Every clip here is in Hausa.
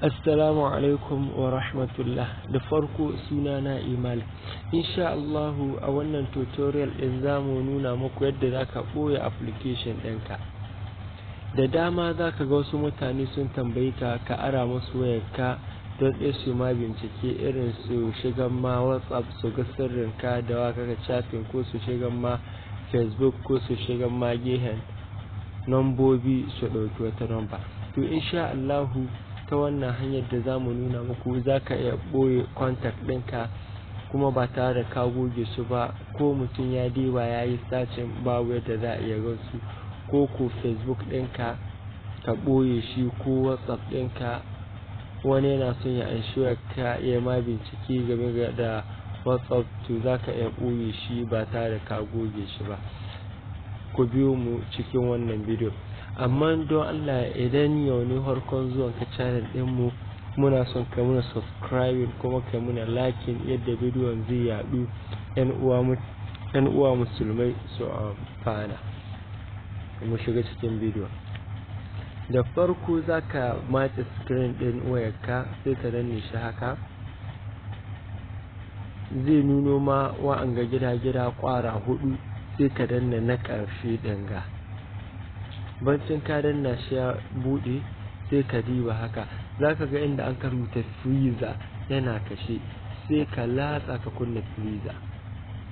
Assalamu alaikum wa rahmatullah. Da farko sunana Imal. Insha Allahu a wannan tutorial din zamu nuna muku yadda zaka boye application ɗinka. Da dama zaka ga wasu mutane sun tambaye ka ara musu wayarka don su ma bincike, irin su shigan ma WhatsApp su ga sirrinka da wa kaka chatting, ko su shigan ma Facebook, ko su shigan ma gehen nambobi su ɗauki wata namba. To insha Allahu ta wannan hanyar da za mu nuna muku za ka iya ɓoye contact ɗinka kuma ba tare da ka goge su ba, ko mutum ya diba ya yi sacin babu yadda za a iya gansu, ko Facebook ɗinka ka ɓoye shi, ko WhatsApp ɗinka wani yana son ya anshi ka ya ma bincike game da WhatsApp, to za ka iya ɓoye shi ba tare da ka goge shi ba. Ku biyo mu cikin wannan bidiyo. Amma don Allah, idan yau ne harkon zuwan ka channel ɗinmu, muna son ka muna subscribing kuma ka muna liking yadda bidiyon zai yaɗu yan uwa musulmai su amfana. Mu shiga cikin bidiyo. Da farko za ka matse screen ɗin wayarka, sai ka danne shi haka, zai nuno ma wa'anga gida kwara hudu, sai ka danna na ƙarshe ɗanga. Bancin ka danna shi ya bude, sai ka diba haka, zaka ga inda an rubuta freezer yana kashe, sai ka latsa ka kunna freezer.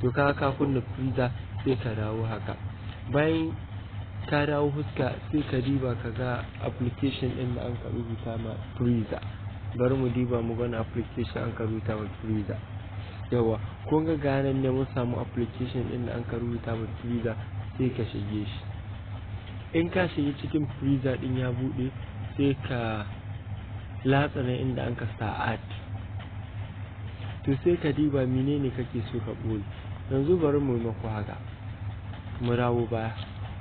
To ka kunna freezer, sai ka dawo haka. Bayan ka dawo huska, sai ka diba ka ga application din da an rubuta ma freezer. Bari mu diba mu gani application an rubuta ma freezer. Yawa, kun ga ganan ne mun samu application din da an rubuta ma freezer, sai ka shige shi. In ka shiga cikin freezer din ya bude, sai ka latsa na inda an sa add. To sai ka diba menene kake so ka boye. Yanzu bari mu yi maku haka, mu dawo baya.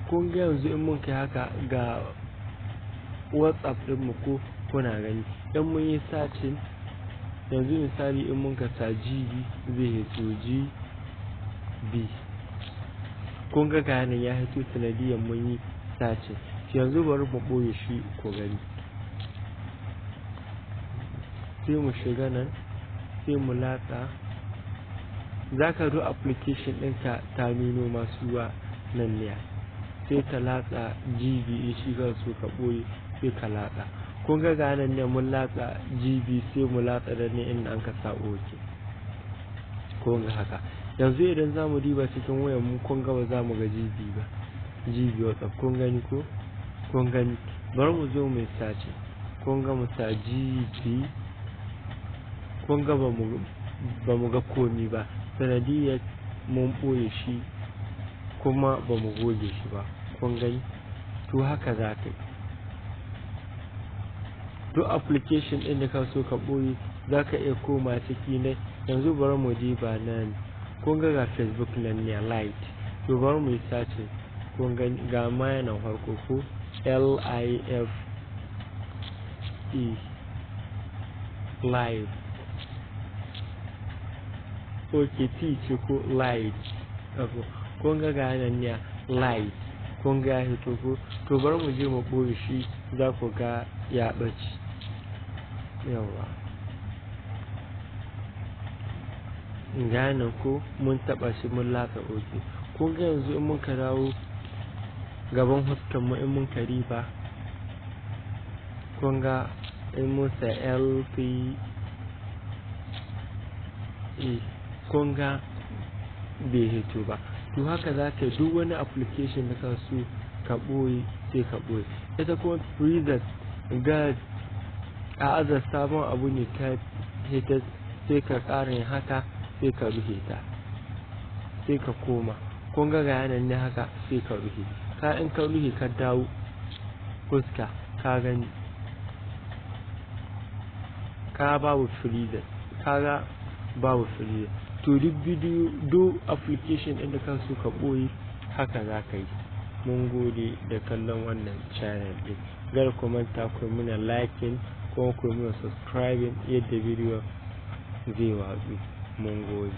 Kun ga yanzu in mun kai haka ga WhatsApp din mu, ko kuna gani dan mun yi searching. Yanzu misali in mun ka sa GB, zai hito GB. Kun ga ganin ya hito sanadiyan mun yi sace. Yanzu bari mu boye shi ko gani. Sai mu shiga nan, sai mu latsa. Zaka zo application ɗinka ta nuno masu wa nan ne, sai ka latsa GB shi ga so ka boye, sai ka latsa. Kun ga ganin ne mun latsa GB, sai mu latsa da ne inda an ka sa OK. Kun ga haka. Yanzu idan zamu diba cikin wayar mu, kun ga ba za mu ga GB ba. GB WhatsApp, kun gani ko? Kun gani. Bari mu zo mu sace. Kun ga mu sa GB. Kun ga ba mu ga komi ba, sanadiyar mun ɓoye shi kuma ba mu goge shi ba. Kun gani. To haka za ka yi. Duk application ɗin da ka so ka ɓoye, za ka iya koma ciki ne. Yanzu bari mu diba nan. Kun ga Facebook nan ne light. To bari mu yi sace. Kun gani ga ma yana farko ko LIFE live. OK, T ce ko light. Kun ga nan ne light. Kun ga hito ko? To bari mu je mu ɓoye shi, za ku ga ya ɓace. Yawa. Ganin ko mun taɓa shi mun latsa OK. Kun ga yanzu in mun ka dawo gaban huskan mu, in mun ka riba, kun ga in mun sa LPE, kun ga bai hito ba. To haka za ka duk wani application da ka so ka ɓoye, sai ka ɓoye. Ita kuma freezer ga a aza sabon abu ne ta hita, sai ka ƙara yin haka, sai ka rufe ta, sai ka koma. Kun ga yanan ne haka, sai ka rufe. In ka rufe ka dawo fuska, ka gani ka babu freezer, kaga babu freezer. To duk application ɗin da ka so ka ɓoye, haka za ka yi. Mun gode da kallon wannan channel ɗin. Gar ku manta ku muna liking kuma ku muna subscribing yadda bidiyo zai watsu. Mun gode.